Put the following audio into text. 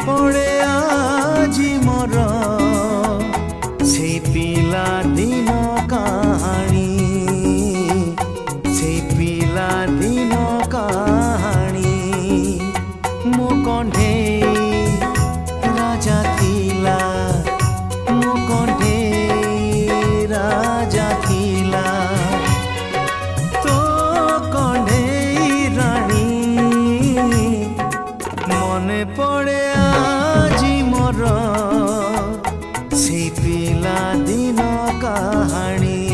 पड़े आजी मोर से पिला दिन कहानी से पिला दिन कहानी मो कंढे राजा थिला मो कंढे राजा थिला तो कंढे रानी मने पड़े आजी मोर से पिला दिन कहानी।